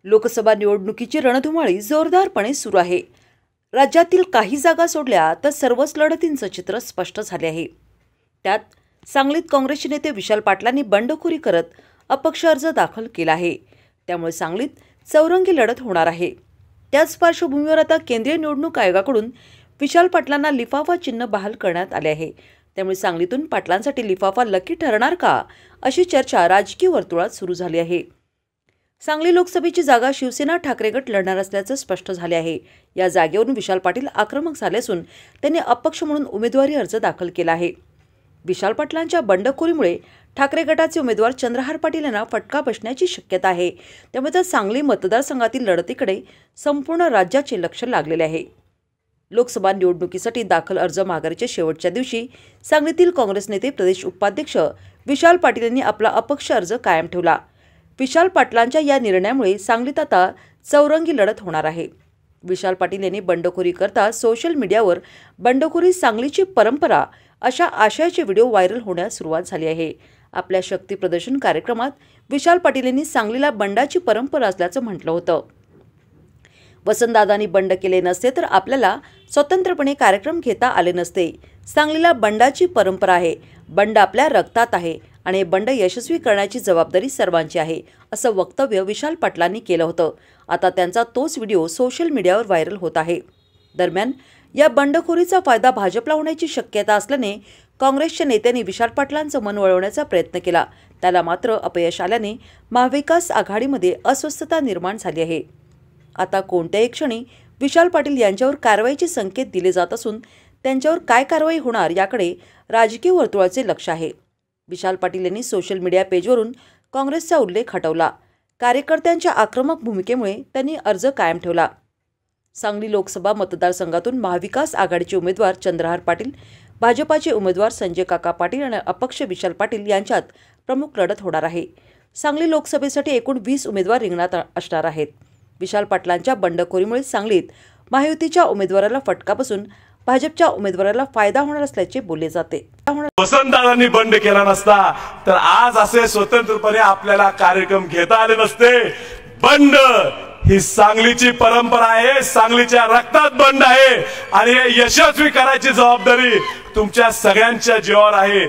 लोकसभा निवडणुकीची रणधुमाळी जोरदारपणे सुरू आहे। राज्यातील काही जागा सोडल्या तर सर्वच लढतींचं चित्र स्पष्ट झाले आहे। त्यात सांगलीत काँग्रेसचे नेते विशाल पाटलांनी बंडखोरी करत अपक्ष अर्ज दाखल केला आहे। त्यामुळे सांगलीत चौरंगी लढत होणार आहे। त्याच पार्श्वभूमीवर आता केंद्रीय निवडणूक आयोगाकडून विशाल पाटलांना लिफाफा चिन्ह बहाल करण्यात आले आहे। त्यामुळे सांगलीतून पाटलांसाठी लिफाफा लकी ठरणार का, अशी चर्चा राजकीय वर्तुळात सुरू झाली आहे। सांगली लोकसभेची जागा शिवसेना ठाकरे गट लढणार असल्याचं स्पष्ट झाले आहे। या जागेवरून विशाल पाटील आक्रमक झाले असून त्यांनी अपक्ष म्हणून उमेदवारी अर्ज दाखल केला आहे। विशाल पाटलांच्या बंडखोरीमुळे ठाकरे गटाचे उमेदवार चंद्रहार पाटील यांना फटका बसण्याची शक्यता आहे। त्यामुळे सांगली मतदारसंघातील लढतीकडे संपूर्ण राज्याचे लक्ष लागलेले आहे। लोकसभा निवडणुकीसाठी दाखल अर्ज माघारीच्या शेवटच्या दिवशी सांगलीतील काँग्रेस नेते प्रदेश उपाध्यक्ष विशाल पाटील यांनी आपला अपक्ष अर्ज कायम ठेवला। विशाल पाटलांच्या या निर्णयामुळे सांगलीत आता चौरंगी लढत होणार आहे। विशाल पाटील यांनी बंडखोरी करता सोशल मीडियावर बंडखोरी सांगलीची परंपरा अशा आशयाचे व्हिडिओ व्हायरल होण्यास सुरुवात झाली आहे। आपल्या शक्ती प्रदर्शन कार्यक्रमात विशाल पाटील यांनी सांगलीला बंडाची परंपरा असल्याचं म्हटलं होतं। वसंतदादांनी बंड केले नसते तर आपल्याला स्वतंत्रपणे कार्यक्रम घेता आले नसते। सांगलीला बंडाची परंपरा आहे, बंड आपल्या रक्तात आहे आणि हे बंड यशस्वी करण्याची जबाबदारी सर्वांची आहे, असं वक्तव्य विशाल पाटलांनी केलं होतं। आता त्यांचा तोच व्हिडिओ सोशल मीडियावर व्हायरल होत आहे। दरम्यान या बंडखोरीचा फायदा भाजपला होण्याची शक्यता असल्याने काँग्रेसच्या नेत्यांनी विशाल पाटलांचं मन वळवण्याचा प्रयत्न केला। त्याला मात्र अपयश आल्याने महाविकास आघाडीमध्ये अस्वस्थता निर्माण झाली आहे। आता कोणत्याही क्षणी विशाल पाटील यांच्यावर कारवाईचे संकेत दिले जात असून त्यांच्यावर काय कारवाई होणार याकडे राजकीय वर्तुळाचे लक्ष आहे। विशाल पाटील यांनी सोशल मीडिया पेजवरून काँग्रेसचा उल्लेख हटवला। कार्यकर्त्यांच्या आक्रमक भूमिकेमुळे त्यांनी अर्ज कायम ठेवला। सांगली लोकसभा मतदारसंघातून महाविकास आघाडीचे उमेदवार चंद्रहार पाटील, भाजपाचे उमेदवार संजय काका पाटील आणि अपक्ष विशाल पाटील यांच्यात प्रमुख लढत होणार आहे। सांगली लोकसभेसाठी एकूण 20 उमेदवार रिंगणात असणार आहेत। विशाल पाटलांच्या बंडखोरीमुळे सांगलीत महायुतीच्या उमेदवाराला फटका बसून भाजपच्या उमेदवाराला फायदा होणार असल्याचे बोलले जाते। वसंतदादांनी बंड केला नसता तर आज असे स्वतंत्रपणे आपल्याला कार्यक्रम घेता आले नसते। बंड ही सांगलीची परंपरा आहे, सांगलीच्या रक्तात बंड आहे आणि हे यशस्वी करायची जबाबदारी तुमच्या सगळ्यांच्या जीवावर आहे।